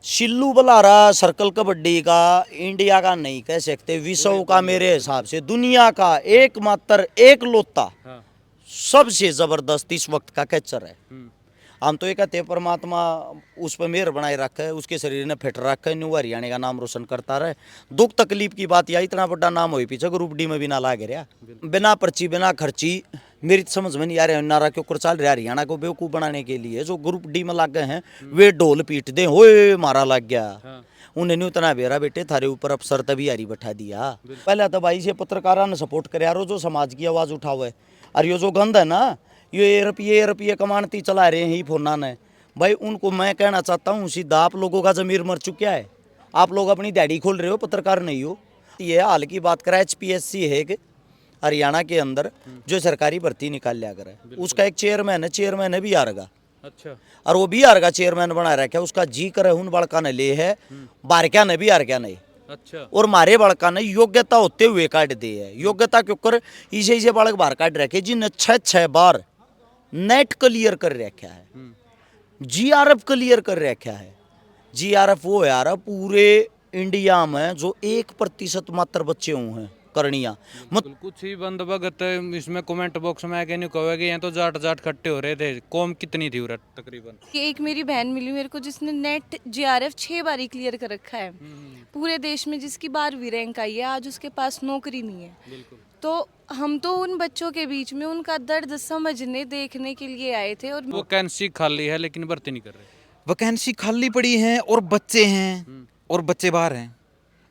Sillu Balara circle kabaddi का India का नहीं कह सकते, विश्व का मेरे हिसाब से दुनिया का एकमात्र एक लोता सबसे जबरदस्त इस वक्त का कैचर है। हम तो ये कहते हैं परमात्मा उस पर मेहर बनाए रखे, उसके शरीर ने फिट रखे, न्यू हरियाणा का नाम रोशन करता रहे। दुख तकलीफ की बात यह, इतना बड़ा नाम हो पीछे ग्रुप डी में भी ना लागे रहा, बिना पर्ची बिना खर्ची। मेरी समझ में नहीं आ रहा नारा के ऊपर चल रहा हरियाणा को बेवकूफ़ बनाने के लिए। जो ग्रुप डी में लग गए हैं वे ढोल पीट दे, होए मारा लग गया। उन्हें नहीं उतना बेरा बेटे थारे ऊपर अफसर तभी हारी बैठा दिया। पहले तो भाई से पत्रकारों ने सपोर्ट कर यारो, जो समाज की आवाज़ उठावे। और ये जो गंद है ना, ये रुपये कमानती चला रहे हैं ही फोना ने भाई, उनको मैं कहना चाहता हूँ सीधा, आप लोगों का ज़मीर मर चुका है। आप लोग अपनी दिहाड़ी खोल रहे हो, पत्रकार नहीं हो। ये हाल की बात करा, HPSC है कि हरियाणा के अंदर जो सरकारी भर्ती निकाल लिया करे, उसका एक चेयरमैन है, चेयरमैन है बिहार का। अच्छा। और वो बिहार का चेयरमैन बना रखा है, उसका जी करे उन बड़का ने ले है बारक्या ने बिहार क्या नहीं। अच्छा। और मारे बड़का ने योग्यता होते हुए काट दी है। योग्यता के ऊपर इसे बालक बाहर काट रखे जिन 6 बार नेट क्लियर कर रखा है, GRF क्लियर कर रखा है। GRF वो यार पूरे इंडिया में जो 1% मात्र बच्चे हुए हैं करनिया। कुछ ही बंद भगत इसमें कमेंट बॉक्स में आके नहीं कहोगे ये तो जाट जाट खट्टे हो रहे थे। कौम कितनी थी उधर तकरीबन? एक मेरी बहन मिली मेरे को जिसने नेट GRF 6 बारी क्लियर कर रखा है पूरे देश में, जिसकी 12वीं रैंक आई है, आज उसके पास नौकरी नहीं है। बिल्कुल। तो हम तो उन बच्चों के बीच में उनका दर्द समझने देखने के लिए आए थे। और वैकेंसी खाली है लेकिन भर्ती नहीं कर रहे। वैकेंसी खाली पड़ी है और बच्चे हैं और बच्चे बाहर हैं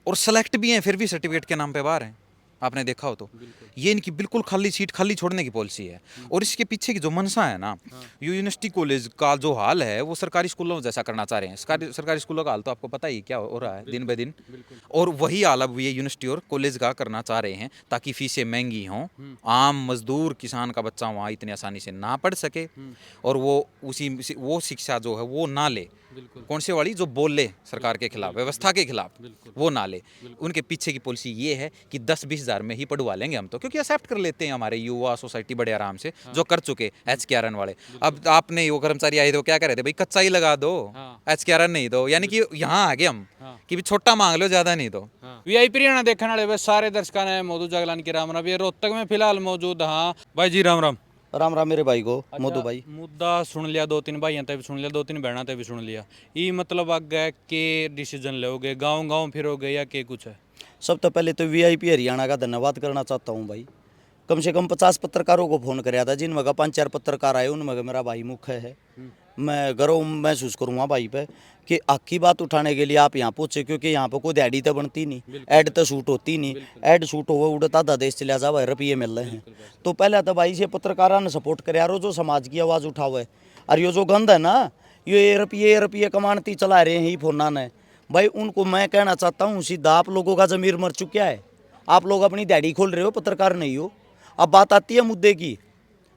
और सेलेक्ट भी हैं, फिर भी सर्टिफिकेट के नाम पे बाहर हैं। आपने देखा हो तो ये इनकी बिल्कुल खाली सीट खाली छोड़ने की पॉलिसी है। और इसके पीछे की जो मनसा है ना, यूनिवर्सिटी कॉलेज का जो हाल है वो सरकारी स्कूलों जैसा करना चाह रहे हैं। सरकारी स्कूलों का हाल तो आपको पता ही क्या हो रहा है दिन ब दिन, और वही हाल अब ये यूनिवर्सिटी और कॉलेज का करना चाह रहे हैं ताकि फीसें महंगी हों, आम मजदूर किसान का बच्चा वहाँ इतनी आसानी से ना पढ़ सके और वो शिक्षा जो है वो ना ले। कौन से वाली जो बोले सरकार के खिलाफ, व्यवस्था के खिलाफ, वो ना ले। उनके पीछे की पॉलिसी ये है कि 10-20 हज़ार में ही पढ़वा लेंगे हम तो, क्योंकि एक्सेप्ट कर लेते हैं हमारे युवा सोसाइटी बड़े आराम से, जो कर चुके HKRN वाले। अब आपने वो कर्मचारी आए थे, क्या कह रहे थे भाई कच्चा ही लगा दो, HKRN नहीं दो, यानी कि यहाँ आ गए हम कि छोटा मांग लो ज्यादा नहीं दो। VIP हरियाणा देखने वाले बस सारे दर्शकों ने मोदू जागलान की राम राम। ये रोहतक में फिलहाल मौजूद। हाँ भाई जी राम राम। राम राम मेरे भाई को मोदू भाई। मुद्दा सुन लिया, 2-3 भाइयों तक भी सुन लिया, 2-3 बहना तक भी सुन लिया। ये मतलब आगे के डिसीजन लोगे, गाँव गाँव फिरोगे या के कुछ है? सब तो पहले तो VIP हरियाणा का धन्यवाद करना चाहता हूँ भाई। कम से कम 50 पत्रकारों को फ़ोन कराया था, जिनमें 5-4 पत्रकार आए, उनमें मेरा भाई मुख्य है। मैं गर्व महसूस करूँगा भाई पे कि आपकी बात उठाने के लिए आप यहाँ पहुँचे, क्योंकि यहाँ पर कोई दिहाड़ी तो बनती नहीं, ऐड तो शूट होती नहीं। ऐड शूट हो उड़ता था देश चला जा, भाई रुपये मिल रहे हैं। तो पहले तो भाई से पत्रकारों ने सपोर्ट कर यारो, जो समाज की आवाज़ उठावे। और ये जो गंद है ना, ये रुपये कमानती चला रहे हैं ही फोना ने भाई, उनको मैं कहना चाहता हूँ सीधा, आप लोगों का ज़मीर मर चुका है। आप लोग अपनी दिहाड़ी खोल रहे हो, पत्रकार नहीं हो। अब बात आती है मुद्दे की,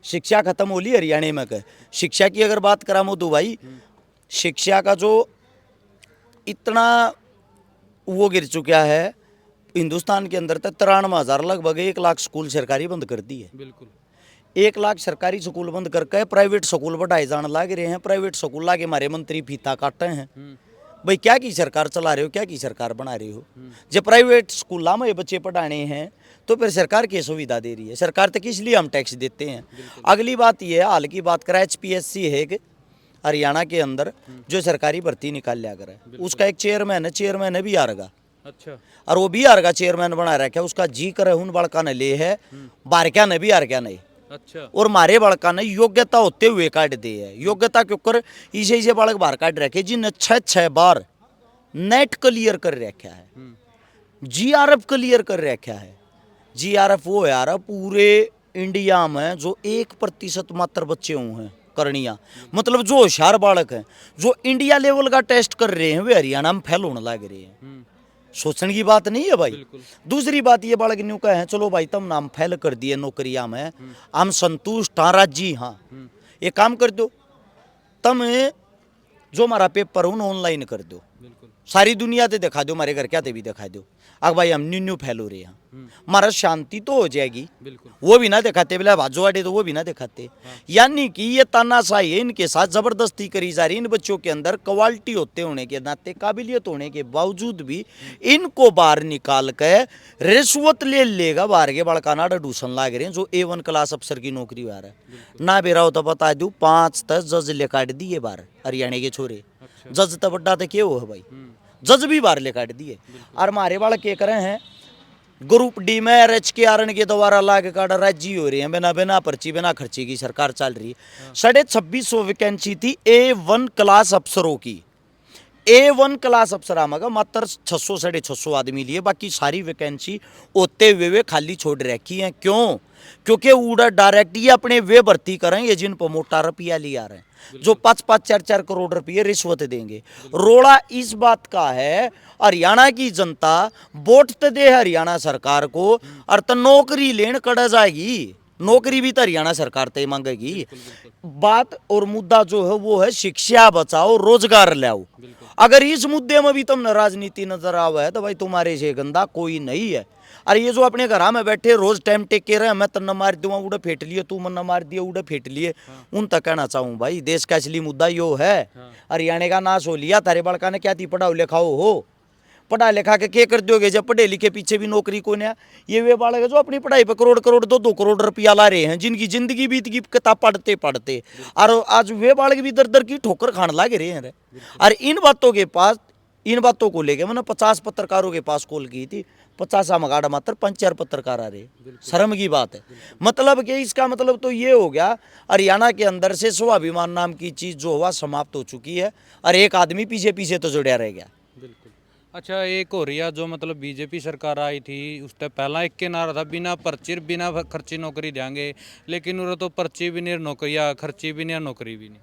शिक्षा खत्म हो ली हरियाणा में का। शिक्षा की अगर बात करा मोदू भाई, शिक्षा का जो इतना वो गिर चुका है हिंदुस्तान के अंदर, 93,000 लगभग 1 लाख स्कूल सरकारी बंद कर दी है। बिल्कुल 1 लाख सरकारी स्कूल बंद करके प्राइवेट स्कूल बढ़ाए जाने लग रहे हैं। प्राइवेट स्कूल लाके हमारे मंत्री फीता काटे हैं। भाई क्या की सरकार चला रहे हो, क्या की सरकार बना रहे हो? जब प्राइवेट स्कूल में बच्चे पढ़ाने हैं तो फिर सरकार की सुविधा दे रही है। सरकार तक इसलिए हम टैक्स देते हैं। अगली बात ये है, हाल की बात करा, HPSC है कि हरियाणा के अंदर जो सरकारी भर्ती निकाल लिया करे, उसका एक चेयरमैन है बिहार का। अच्छा। और वो बिहार का चेयरमैन बना रखा है, उसका जी करे उन बड़का ने ले है बारक्या ने बिहार क्या नहीं। अच्छा। और मारे बड़का ने योग्यता होते हुए काट दी है। योग्यता के ऊपर इसे बालक बाहर काट रखे जिन 6 बार नेट क्लियर कर रखा है, GRF क्लियर कर रखा है। GRF वो यार पूरे इंडिया में जो 1% मात्र बच्चे हुए हैं करनिया, मतलब जो होशियार बालक हैं, जो इंडिया लेवल का टेस्ट कर रहे हैं, वे हरियाणा में फेल होने लग रहे हैं। सोचने की बात नहीं है भाई। दूसरी बात ये बालक न्यू का है, चलो भाई तुम नाम फेल कर दिए नौकरिया में, हम संतुष्ट हाँ राजी, हाँ एक काम कर दो, तुम जो हमारा पेपर हो ऑनलाइन कर दो, सारी दुनिया ते दिखा दो, हमारे घर क्या ते भी दिखा दो। अब भाई हम न्यू फैलो रहे हैं, हमारा शांति तो हो जाएगी। बिल्कुल। वो भी ना दिखाते, बोला बाजू वाले तो वो भी ना दिखाते। यानी कि ये तानाशाही है, इनके साथ जबरदस्ती करी जा रही। इन बच्चों के अंदर क्वालिटी होते होने के नाते, काबिलियत होने के बावजूद भी इनको बाहर निकाल के रिश्वत ले लेगा। बाहर के बड़का ना डूसन लाग रहे हैं, जो A1 क्लास अफसर की नौकरी बाहर है ना। बेरा हो तो बता दूं, 5 तक जज ले काट दिए बाहर, हरियाणा के छोरे। जज तो बड्डा तो क्यों है भाई, जज भी बाहर ले काट दिए। और हमारे बालक के करे हैं ग्रुप डी में RH के आरण के द्वारा लाग काट राज्य हो रही है, बिना बिना पर्ची बिना खर्ची की सरकार चल रही है। 2650 वैकेंसी थी A1 क्लास अफसरों की। A1 क्लास अफसर आमगा मात्र 600 650 आदमी लिए, बाकी सारी वैकेंसी होते हुए खाली छोड़ रखी है। क्यों? क्योंकि उड़ा डायरेक्ट ये अपने वे भर्ती करेंगे जिन पर मोटा रुपया लिया रहे, जो 5-5 4-4 करोड़ रुपये रिश्वत देंगे। रोड़ा इस बात का है, हरियाणा की जनता वोट तो दे हरियाणा सरकार को, और तो नौकरी लेन कड़ा जाएगी। नौकरी भी तो हरियाणा सरकार तय मांगेगी। बात और मुद्दा जो है वो है शिक्षा बचाओ, रोजगार लाओ। अगर इस मुद्दे में भी तुमने राजनीति नजर आवा है तो भाई तुम्हारे से गंदा कोई नहीं है। अरे ये जो अपने घर में बैठे रोज टाइम टेक के रहे, मैं तन्ना मार दूंगा उड़े फेंट लिए, तू मन्ना मार दिया उड़े फेंट लिए, उन तक कहना चाहूँ भाई देश का असली मुद्दा यो है। हरियाणा का नाश हो लिया, तारे बड़का ने क्या थी पढ़ाओ लिखाओ हो, पढ़ा लिखा के कर दोगे जब पढ़े लिखे पीछे भी नौकरी को नहीं। ये वे बालक है जो अपनी पढ़ाई पे करोड़ करोड़ 2-2 करोड़ रुपया ला रहे हैं, जिनकी जिंदगी बीत गई किताब पढ़ते पढ़ते, और आज वे बालक भी दर दर की ठोकर खाने लगे रहे हैं। और इन बातों को लेके मैंने 50 पत्रकारों के पास कॉल की थी, 50 मगाड़ा मात्र 5-4 पत्रकार आ रहे। शर्म की बात है। मतलब कि इसका मतलब तो ये हो गया हरियाणा के अंदर से स्वाभिमान नाम की चीज जो हुआ समाप्त हो चुकी है, और एक आदमी पीछे पीछे तो जुड़ा रह गया। बिल्कुल। अच्छा, एक हो रही है जो मतलब बीजेपी सरकार आई थी, उससे पहला एक के नारा था बिना पर्ची बिना खर्ची नौकरी देंगे, लेकिन उन्हें तो पर्ची भी नहीं नौकरी, या खर्ची भी नहीं नौकरी भी नहीं।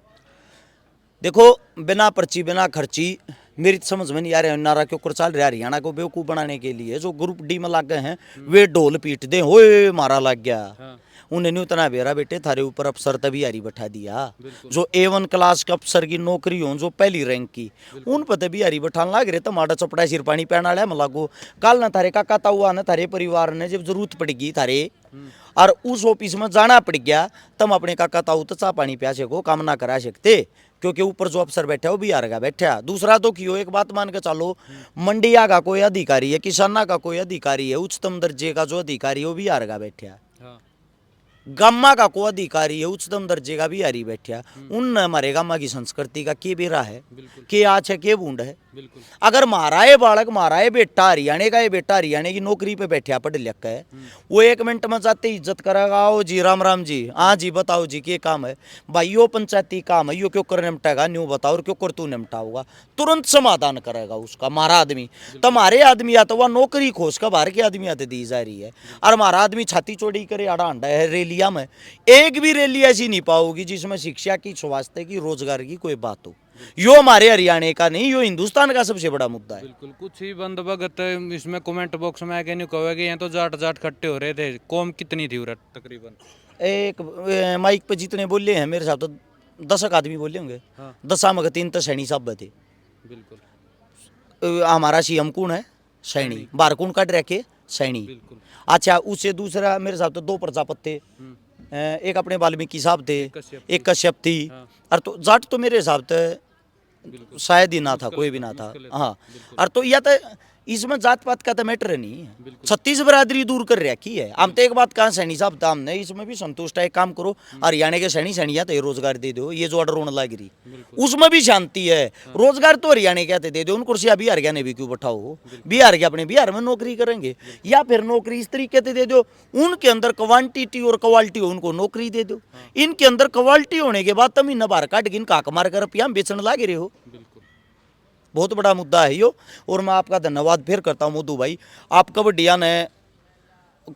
देखो बिना पर्ची बिना खर्ची मेरी समझ में नहीं आ रहा नारा क्यों कर चल रहा है। हरियाणा को बेवकूफ़ बनाने के लिए जो ग्रुप डी में लग गए हैं वे ढोल पीट दे, होए मारा लग गया। उन्हें नहीं उतना बेरा बेटे थारे ऊपर अफसर तभी हारी बैठा दिया। जो A1 क्लास का अफसर की नौकरी हो, जो पहली रैंक की, उन पर तभी हारी बैठान लग रहे। तो माड़ा चपड़ा सिर पानी पैना है लागो। कल ना थारे काका ताऊ ना थारे परिवार ने जब जरूरत पड़ेगी थारे और उस ऑफिस में जाना पड़ गया, तब अपने काका ताऊ तो चाह पानी प्या सको, काम ना करा सकते, क्योंकि ऊपर जो अफसर बैठा वो बिहार का बैठा। दूसरा तो क्यों, एक बात मान के चलो, मंडिया का कोई अधिकारी है, किसाना का कोई अधिकारी है, उच्चतम दर्जे का जो अधिकारी है वो बिहार का बैठा। गामा का को अधिकारी है उच्चतम दर्जे का भी हारी बैठा। उन हमारे गामा की संस्कृति का के बेरा है, के आज है, के बूंद है। अगर महाराए बालक महाराए बेटा हरियाणा का, ये बेटा हरियाणा की नौकरी पे बैठा पढ़ लिख है, वो 1 मिनट में जाते इज्जत करेगा। आओ जी राम राम जी, हाँ जी बताओ जी क्या काम है भाई, यो पंचायती काम है, यो क्यों कर निपटाएगा, न्यू बताओ, और क्यों कर तू निपटाओगा, तुरंत समाधान करेगा उसका हमारा आदमी। तो हमारे आदमी आता वह नौकरी खोज का बाहर के आदमी आते दी जा रही है, और हमारा आदमी छाती चौड़ी करे आड़ा अंडा है। रैलिया में एक भी रैली ऐसी नहीं पाओगी जिसमें शिक्षा की, स्वास्थ्य की, रोजगार की कोई बात हो। यो हमारे हरियाणा का नहीं, यो हिंदुस्तान का सबसे बड़ा मुद्दा है। बिल्कुल। कुछ ही बंद भगत इसमें कमेंट बॉक्स में आके नहीं कहोगे यहाँ तो जाट जाट खट्टे हो रहे थे। कौम कितनी थी उधर तकरीबन? एक माइक पे जितने बोले हैं मेरे साथ तो 10 आदमी बोले होंगे। 10 में 3 तो सैनी साहब थे। बिल्कुल। हमारा CM कौन है? सैनी। बारकून काट रखे सैनी। अच्छा, उससे दूसरा मेरे साथ तो 2 प्रजापति थे, एक अपने वाल्मीकि साहब थे, एक कश्यप थी। और तो जाट तो मेरे हिसाब से शायद ही ना था, कोई भी ना था। हाँ, और तो या तो इसमें जात पात का तो मैटर नहीं है, 36 बरादरी दूर कर रखी है। हम तो एक बात कहा सैनी साहब था, हमने इसमें भी संतुष्ट है। एक काम करो, हरियाणा के सैनिया तो रोजगार दे दो, ये जो ऑर्डर होने लग रही उसमें भी शांति है। रोजगार तो हरियाणा क्या दे दो, उनको कुर्सियाँ बिहार ने भी क्यों बैठाओ, बिहार के अपने बिहार में नौकरी करेंगे। या फिर नौकरी इस तरीके से दे दो, उनके अंदर क्वांटिटी और क्वालिटी हो, उनको नौकरी दे दो। इनके अंदर क्वालिटी होने के बाद तुम इन बाहर काट के इनका हक मार कर रुपया बेचने लगे रहे हो। बहुत बड़ा मुद्दा है यो। और मैं आपका धन्यवाद फिर करता हूँ मोदू भाई, आप कबड्डिया ने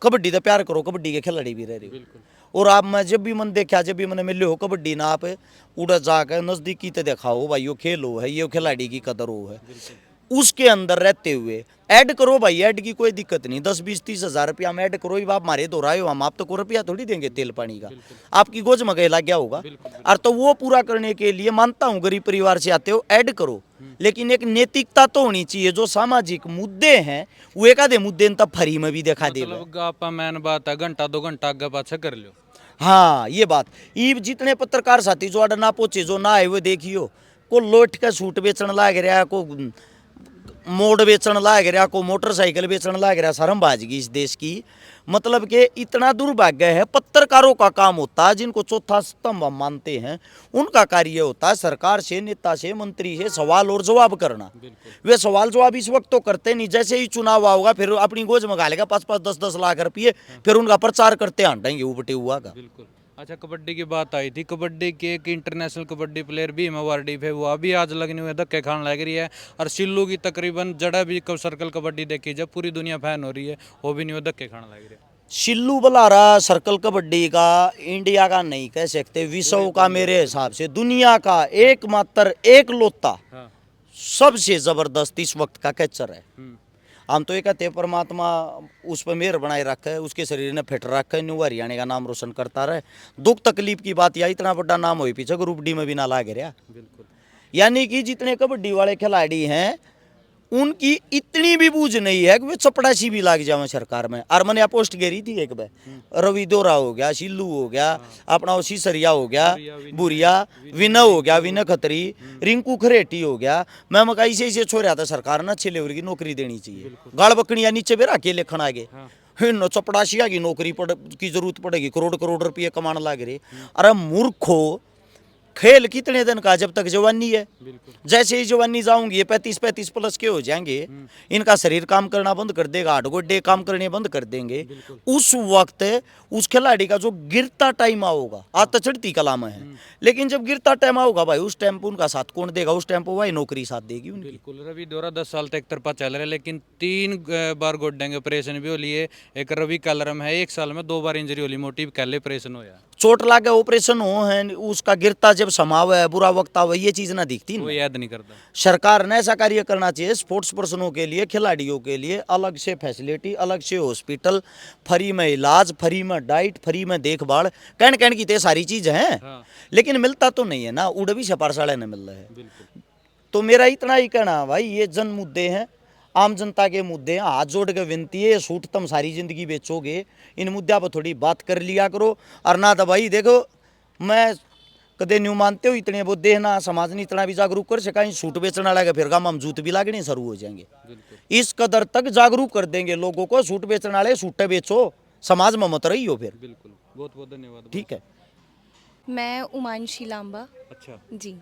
कबड्डी तो प्यार करो, कबड्डी के खिलाड़ी भी रह रहे हो। और आप मैं जब भी मन देखा, जब भी मैंने मिले हो कबड्डी ना, आप उड़ा जाकर नज़दीकी तो दिखाओ भाई, यो खेल हो है, ये खिलाड़ी की कदर हो है। उसके अंदर रहते हुए ऐड करो भाई, ऐड की कोई दिक्कत नहीं, 10 20 30 हज़ार रुपया में ऐड करो। आप हमारे दोहराए हो, हम आप तो को रुपया थोड़ी देंगे तेल पानी का, आपकी गोज में गला गया होगा। और तो वो पूरा करने के लिए मानता हूँ गरीब परिवार से आते हो, ऐड करो, लेकिन एक नैतिकता तो होनी चाहिए। जो सामाजिक मुद्दे हैं वो एक आधे मुद्दे न तब फ्री में भी दिखा दे। मतलब आपा मैन बात है, घंटा 2 घंटा आगे पाछे कर लो। हाँ ये बात ई जितने पत्रकार साथी जो आडे ना पहुंचे जो ना आए वो देखियो, को लोट के सूट बेचने लाग रहा, को मोड़ बेचन लाग रहा, को मोटरसाइकिल बेचन लाग रहा, शर्म बाजगी इस देश की। मतलब कि इतना दुर्भाग्य है। पत्रकारों का काम होता है, जिनको चौथा स्तंभ हम मानते हैं, उनका कार्य होता है सरकार से, नेता से, मंत्री से सवाल और जवाब करना। वे सवाल जवाब इस वक्त तो करते नहीं, जैसे ही चुनाव होगा फिर अपनी गोज में गालेगा 5-5, 10-10 लाख रुपये, फिर उनका प्रचार करते हटेंगे उपटे हुआ का। बिल्कुल। अच्छा, कबड्डी की बात आई थी, कबड्डी के एक इंटरनेशनल कबड्डी प्लेयर भी वार्डी पे, वो अभी आज लगने हुए धक्के खाने लग रही है। और सिल्लू की तकरीबन जड़ा भी सर्कल कबड्डी देखी जब पूरी दुनिया फैन हो रही है, वो भी नहीं वो धक्के खाने लग रही है। सिल्लू बलारा सर्कल कबड्डी का इंडिया का नहीं कह सकते, विश्व का मेरे हिसाब से दुनिया का एकमात्र एक लोता हाँ। सबसे जबरदस्त इस वक्त का कैचर है। हम तो ये कहते हैं परमात्मा उस पर मेहर बनाए रखे, उसके शरीर ने फिट रखे, न्यू हरियाणा का नाम रोशन करता रहे। दुख तकलीफ की बात, या इतना बड़ा नाम हो पीछे ग्रुप डी में भी ना लाग रहा। बिल्कुल। यानी कि जितने कबड्डी वाले खिलाड़ी हैं उनकी इतनी भी बूझ नहीं है कि वे चपड़ासी भी लाग जावे सरकार में। अरमनिया पोस्ट गेरी थी एक बार, रवि दोरा हो गया, सिल्लू हो गया, अपना वो सीसरिया हो गया, बुरिया, विनय हो गया, विनय खत्री, रिंकू खरेटी हो गया। मैं मकाई से इसे छोड़ रहा था, सरकार ने अच्छे लेवल की नौकरी देनी चाहिए। गाड़ बकड़िया नीचे बेरा के लेखन आगे चपड़ासिया की नौकरी की जरूरत पड़ेगी, करोड़ करोड़ रुपये कमाने लग रहे। अरे मूर्खो, खेल कितने दिन का, जब तक जवानी है। जैसे ही जवानी जाऊंगी ये 35-35 प्लस के हो जाएंगे, इनका शरीर काम करना बंद कर देगा, हड्ड गोड्डे काम करने बंद कर देंगे। उस वक्त उस खिलाड़ी का जो गिरता टाइम आओगा, आज तो चढ़ती कला में है, लेकिन जब गिरता टाइम आओगा भाई, उस टाइम पे उनका साथ कौन देगा? उस टाइम पे भाई नौकरी साथ देगी उनकी। बिल्कुल। रवि दोरा 10 साल तक एक तरफा चल रहा है, लेकिन 3 बार गोड्डे के ऑपरेशन भी हो लिए। एक रवि कलरम है, 1 साल में 2 बार इंजरी होली, मोटी कैले ऑपरेशन होया, चोट लागे ऑपरेशन हो है, उसका गिरता जब समाव है, बुरा वक्त आवे, ये चीज ना दिखती वो ना। याद नहीं करता। सरकार ने ऐसा कार्य करना चाहिए, स्पोर्ट्स पर्सनों के लिए, खिलाड़ियों के लिए अलग से फैसिलिटी, अलग से हॉस्पिटल, फ्री में इलाज, फ्री में डाइट, फ्री में देखभाल, कहन की ते सारी चीज हैं। हाँ। लेकिन मिलता तो नहीं है ना, उड़ भी सपारसाड़े ने मिल रहा है। तो मेरा इतना ही कहना भाई, ये जन मुद्दे हैं, आम जनता के मुद्दे हैं, हाथ जोड़ के विनती है, सूट तुम सारी जिंदगी बेचोगे, इन मुद्दों पर थोड़ी बात कर लिया करो। और ना तो भाई देखो, मैं कदे न्यू मानते हो इतने मुद्दे ना समाज ने इतना भी जागरूक कर सका, इन सूट बेचना लगे फिर हम जूत भी लागने शुरू हो जाएंगे। इस कदर तक जागरूक कर देंगे लोगों को, सूट बेचने वाले सूट बेचो, समाज में मत रही हो फिर। बिल्कुल, बहुत बहुत धन्यवाद। ठीक है। मैं उमांशी लांबा। अच्छा जी,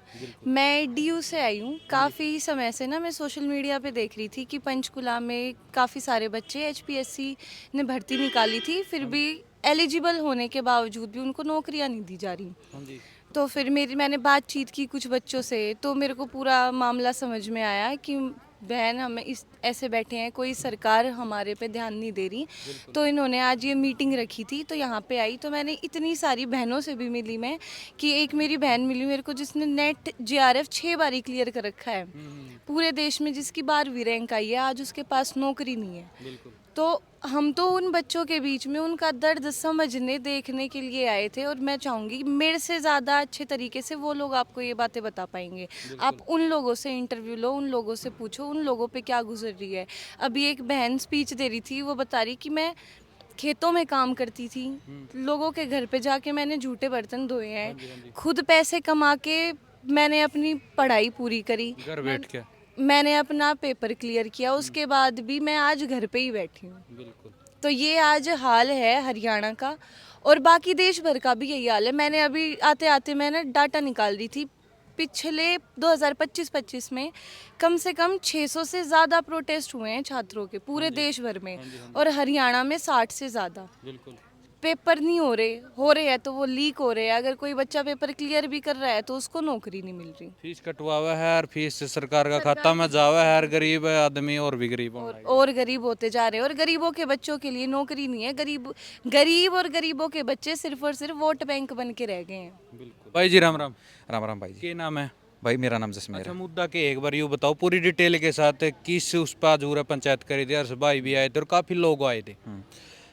मैं डीयू से आई हूँ। काफ़ी समय से ना मैं सोशल मीडिया पे देख रही थी कि पंचकुला में काफ़ी सारे बच्चे एचपीएससी ने भर्ती निकाली थी, फिर भी एलिजिबल होने के बावजूद भी उनको नौकरियां नहीं दी जा रही। तो फिर मैंने बातचीत की कुछ बच्चों से, तो मेरे को पूरा मामला समझ में आया कि बहन हमें इस ऐसे बैठे हैं, कोई सरकार हमारे पे ध्यान नहीं दे रही। तो इन्होंने आज ये मीटिंग रखी थी, तो यहाँ पे आई तो मैंने इतनी सारी बहनों से भी मिली मैं, कि एक मेरी बहन मिली मेरे को जिसने नेट जीआरएफ 6 बारी क्लियर कर रखा है पूरे देश में, जिसकी 12वीं रैंक आई है, आज उसके पास नौकरी नहीं है। तो हम तो उन बच्चों के बीच में उनका दर्द समझने देखने के लिए आए थे, और मैं चाहूँगी मेरे से ज़्यादा अच्छे तरीके से वो लोग आपको ये बातें बता पाएंगे। आप उन लोगों से इंटरव्यू लो, उन लोगों से पूछो उन लोगों पे क्या गुजर रही है। अभी एक बहन स्पीच दे रही थी, वो बता रही कि मैं खेतों में काम करती थी, लोगों के घर पे जाके मैंने झूठे बर्तन धोए हैं, खुद पैसे कमा के मैंने अपनी पढ़ाई पूरी करी, घर बैठ के मैंने अपना पेपर क्लियर किया, उसके बाद भी मैं आज घर पे ही बैठी हूँ। तो ये आज हाल है हरियाणा का, और बाकी देश भर का भी यही हाल है। मैंने अभी आते आते मैंने डाटा निकाल दी थी, पिछले 2025-25 में कम से कम 600 से ज़्यादा प्रोटेस्ट हुए हैं छात्रों के पूरे देश भर में, और हरियाणा में 60 से ज़्यादा। पेपर नहीं हो रहे हैं तो वो लीक हो रहे हैं। अगर कोई बच्चा पेपर क्लियर भी कर रहा है तो उसको नौकरी नहीं मिल रही। फीस कटवावा है, और फीस से सरकार का खाता में जावा है, और गरीब आदमी और भी गरीब और गरीब होते जा रहे हैं, और गरीबों के बच्चों के लिए नौकरी नहीं है। गरीब और गरीबों के बच्चे सिर्फ और सिर्फ वोट बैंक बन के रह गए हैं। भाई जी राम राम। राम राम भाई जी। क्या नाम है? भाई मेरा नाम जसमेर अच्छा, है। मुद्दा के एक बार यूँ बताओ पूरी डिटेल के साथ, किस उस पर आज पूरा पंचायत करी थी, और भाई भी आए थे और काफ़ी लोग आए थे।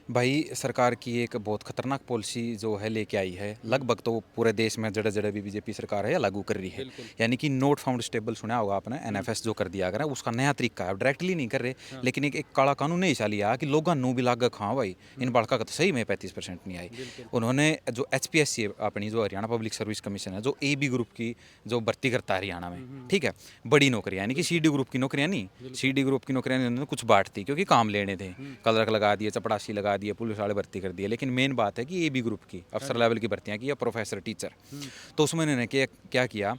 भाई सरकार की एक बहुत खतरनाक पॉलिसी जो है लेके आई है, लगभग तो पूरे देश में जड़े जड़े भी बीजेपी सरकार है या लागू कर रही है। यानी कि नोट फाउंड स्टेबल सुना होगा आपने, एनएफएस जो कर दिया, अगर उसका नया तरीका है, डायरेक्टली नहीं कर रहे लेकिन एक काला कानून नहीं ऐसा लिया कि लोगों नू भी लाग खां भाई इन बालका का तो सही में 35% नहीं आई। उन्होंने जो एचपीएससी है अपनी, जो हरियाणा पब्लिक सर्विस कमीशन है, जो ए बी ग्रुप की जो भर्ती करता है हरियाणा में, ठीक है, बड़ी नौकरियां, यानी कि सी डी ग्रुप की नौकरियां नहीं, सी डी ग्रुप की नौकरियां उन्होंने कुछ बांट दी क्योंकि काम लेने थे, कलरक लगा दिए, चपड़ासी लगा दिए, पुलिस वाले भर्ती कर दिए। लेकिन मेन बात है कि ए बी ग्रुप की अफसर लेवल की भर्तियां की या प्रोफेसर टीचर, तो उसमें इन्होंने क्या किया,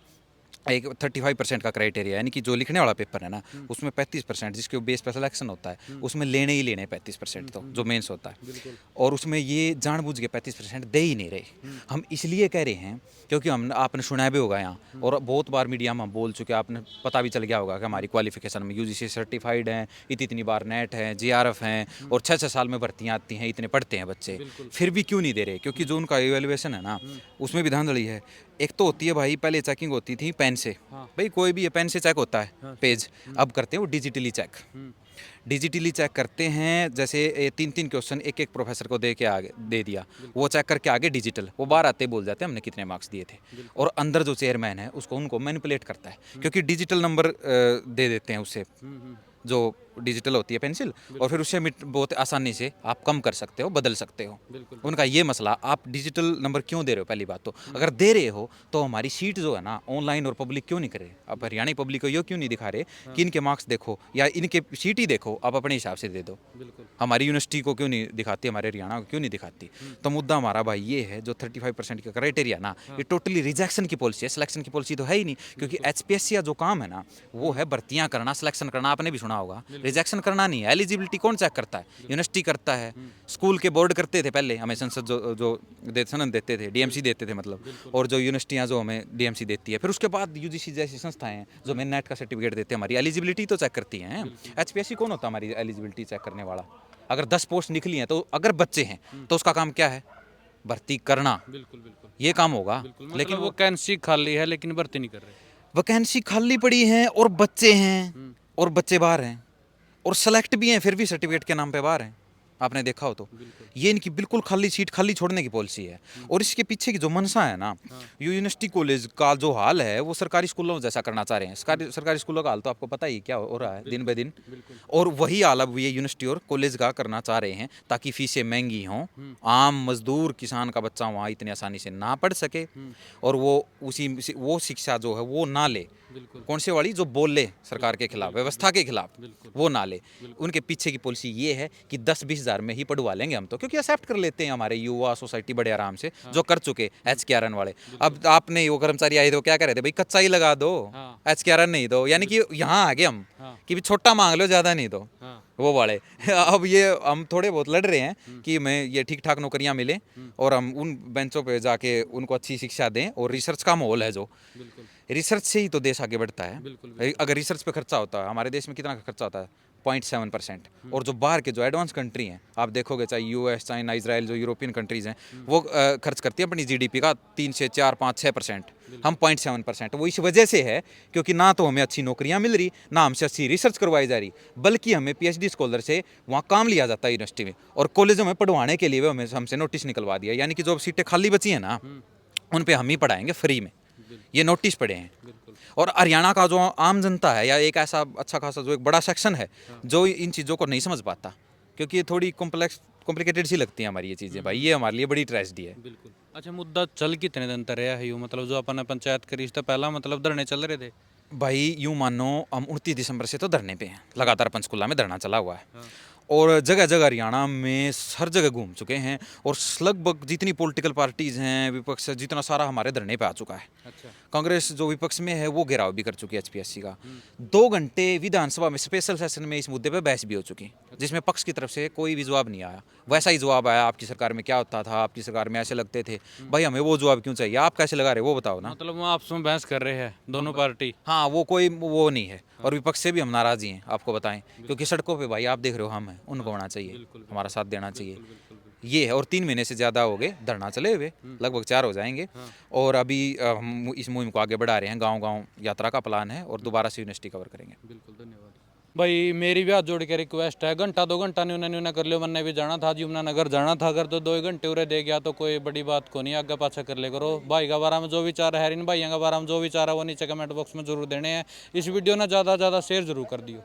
एक 35% का क्राइटेरिया, यानी कि जो लिखने वाला पेपर है ना उसमें 35%, जिसके बेस पर सिलेक्शन होता है उसमें लेने ही लेने 35%, तो जो मेंस होता है, और उसमें ये जानबूझ के 35% दे ही नहीं रहे। हम इसलिए कह रहे हैं क्योंकि हम, आपने सुना भी होगा यहाँ और बहुत बार मीडिया में हम बोल चुके हैं, आपने पता भी चल गया होगा कि हमारी क्वालिफिकेशन में यूजीसी सर्टिफाइड हैं, इतनी बार नेट है, जीआरएफ हैं, और 6-6 साल में भर्तियाँ आती हैं, इतने पढ़ते हैं बच्चे, फिर भी क्यों नहीं दे रहे? क्योंकि जो उनका इवेल्युएशन है ना उसमें भी धांधली है। एक तो होती है भाई, पहले चेकिंग होती थी पेन से, भाई कोई भी पेन से चेक होता है पेज, अब करते हैं वो डिजिटली चेक, डिजिटली चेक करते हैं। जैसे 3-3 क्वेश्चन एक एक प्रोफेसर को दे के आगे दे दिया, वो चेक करके आगे डिजिटल, वो बाहर आते बोल जाते हैं हमने कितने मार्क्स दिए थे, और अंदर जो चेयरमैन है उसको उनको मैनिपुलेट करता है क्योंकि डिजिटल नंबर दे देते हैं उससे, जो डिजिटल होती है पेंसिल, और फिर उससे बहुत आसानी से आप कम कर सकते हो, बदल सकते हो। उनका ये मसला, आप डिजिटल नंबर क्यों दे रहे हो? पहली बात तो अगर दे रहे हो तो हमारी सीट जो है ना ऑनलाइन और पब्लिक क्यों नहीं करे? आप हरियाणा पब्लिक को ये क्यों नहीं दिखा रहे कि इनके मार्क्स देखो या इनके सीट ही देखो, आप अपने हिसाब से दे दो। हमारी यूनिवर्सिटी को क्यों नहीं दिखाती, हमारे हरियाणा को क्यों नहीं दिखाती? तो मुद्दा हमारा भाई ये है, जो 35% का क्राइटेरिया ना, ये टोटली रिजेक्शन की पॉलिसी है, सिलेक्शन की पॉलिसी तो है ही नहीं। क्योंकि एचपीएससी का जो काम है ना वो है भर्तियां करना, सिलेक्शन करना, आपने भी सुना होगा, रिजेक्शन करना नहीं है। एलिजिबिलिटी कौन चेक करता है? यूनिवर्सिटी करता है, स्कूल के बोर्ड करते थे पहले, हमें संसद जो सनद देते थे, डीएमसी देते थे मतलब, और जो यूनिवर्सिटियां जो हमें डीएमसी देती है, फिर उसके बाद यूजीसी जैसी संस्थाएं हैं जो हमें नेट का सर्टिफिकेट देते हैं, हमारी एलिजिबिलिटी तो चेक करती हैं। एचपीएससी कौन होता है हमारी एलिजिबिलिटी चेक करने वाला? अगर 10 पोस्ट निकली हैं तो अगर बच्चे हैं तो उसका काम क्या है? भर्ती करना, ये काम होगा। लेकिन वो वैकेंसी खाली है लेकिन भर्ती नहीं कर रहे। वैकेंसी खाली पड़ी है और बच्चे हैं और बच्चे बाहर हैं, और सेलेक्ट भी हैं फिर भी सर्टिफिकेट के नाम पे बाहर हैं, आपने देखा हो तो। ये इनकी बिल्कुल खाली सीट खाली छोड़ने की पॉलिसी है। और इसके पीछे की जो मनसा है ना, यूनिवर्सिटी कॉलेज का जो हाल है वो सरकारी स्कूलों जैसा करना चाह रहे हैं। सरकारी स्कूलों का हाल तो आपको पता ही क्या हो रहा है दिन ब दिन, और वही हाल अब ये यूनिवर्सिटी और कॉलेज का करना चाह रहे हैं ताकि फीसें महंगी हों, आम मजदूर किसान का बच्चा वहाँ इतनी आसानी से ना पढ़ सके, और वो शिक्षा जो है वो ना ले, कौन से वाली जो बोले सरकार के खिलाफ, व्यवस्था के खिलाफ, वो ना ले। उनके पीछे की पॉलिसी ये है कि 10-20 हज़ार में ही पढ़वा लेंगे हम तो, क्योंकि एक्सेप्ट कर लेते हैं हमारे युवा सोसाइटी बड़े आराम से, जो कर चुके HKRN वाले। अब आपने वो कर्मचारी आए थे, क्या कह रहे थे, भाई कच्चा ही लगा दो, HKRN नहीं दो, यानी कि यहाँ आगे हम कि भी छोटा मांग लो, ज़्यादा नहीं दो, वो वाले। अब ये हम थोड़े बहुत लड़ रहे हैं कि मैं ये ठीक ठाक नौकरियां मिले और हम उन बेंचों पे जाके उनको अच्छी शिक्षा दें, और रिसर्च का माहौल है, जो रिसर्च से ही तो देश आगे बढ़ता है। अगर रिसर्च पे खर्चा होता है, हमारे देश में कितना खर्चा होता है? 0.7%। और जो बाहर के जो एडवांस कंट्री हैं, आप देखोगे चाहे यूएस, चाइना, इजराइल, जो यूरोपियन कंट्रीज़ हैं, वो खर्च करती है अपनी जीडीपी का 3 से 4, 5, 6%, हम 0.7%। वो इस वजह से है क्योंकि ना तो हमें अच्छी नौकरियां मिल रही, ना हमसे अच्छी रिसर्च करवाई जा रही, बल्कि हमें पीएचडी स्कॉलर से वहाँ काम लिया जाता है यूनिवर्सिटी में, और कॉलेजों में पढ़वाने के लिए हमें हमसे नोटिस निकलवा दिया, यानी कि जो सीटें खाली बची हैं ना उन पे हम ही पढ़ाएंगे फ्री में, ये नोटिस पड़े हैं। और हरियाणा का जो आम जनता है, या एक ऐसा अच्छा खासा जो एक बड़ा सेक्शन है जो इन चीज़ों को नहीं समझ पाता, क्योंकि ये थोड़ी कॉम्प्लिकेटेड सी लगती है हमारी ये चीज़ें, भाई ये हमारे लिए बड़ी ट्रेजेडी है। अच्छा, मुद्दा चल कितने दिन तक रहा है यूँ, मतलब जो अपन पंचायत करी था पहला, मतलब धरने चल रहे थे भाई यूँ मानो हम 29 दिसंबर से तो धरने पे हैं, लगातार पंचकुला में धरना चला हुआ है, और जगह जगह हरियाणा में हर जगह घूम चुके हैं, और लगभग जितनी पॉलिटिकल पार्टीज़ हैं, विपक्ष जितना सारा हमारे धरने पे आ चुका है। अच्छा। कांग्रेस जो विपक्ष में है वो घेराव भी कर चुकी है एचपीएससी का। 2 घंटे विधानसभा में स्पेशल सेशन में इस मुद्दे पे बहस भी हो चुकी, जिसमें पक्ष की तरफ से कोई भी जवाब नहीं आया। वैसा ही जवाब आया, आपकी सरकार में क्या होता था, आपकी सरकार में ऐसे लगते थे। भाई हमें वो जवाब क्यों चाहिए? आप कैसे लगा रहे वो बताओ ना। मतलब वो आपस में बहस कर रहे हैं दोनों पार्टी। हाँ, वो नहीं है, और विपक्ष से भी हम नाराज ही हैं, आपको बताएं, क्योंकि सड़कों पे भाई आप देख रहे हो हम हैं, उनको होना चाहिए, हमारा साथ देना चाहिए, ये है। और 3 महीने से ज़्यादा हो गए धरना चले हुए, लगभग 4 हो जाएंगे, और अभी हम इस मुहिम को आगे बढ़ा रहे हैं। गांव-गांव यात्रा का प्लान है, और दोबारा से यूनिवर्सिटी कवर करेंगे। बिल्कुल, धन्यवाद। भाई मेरी भी हाथ जोड़ के रिक्वेस्ट है, घंटा 2 घंटा नहीं उन्हें कर लियो, मैंने भी जाना था यमुनानगर जाना था, अगर तो 2 घंटे उरे दे गया तो कोई बड़ी बात को नहीं, आगे पाछा कर ले करो। भाई का बारे में जो विचार है, इन भाइयों का बारे में जो विचार है वो नीचे कमेंट बॉक्स में जरूर देने हैं। इस वीडियो ने ज़्यादा से ज़्यादा शेयर जरूर कर दियो।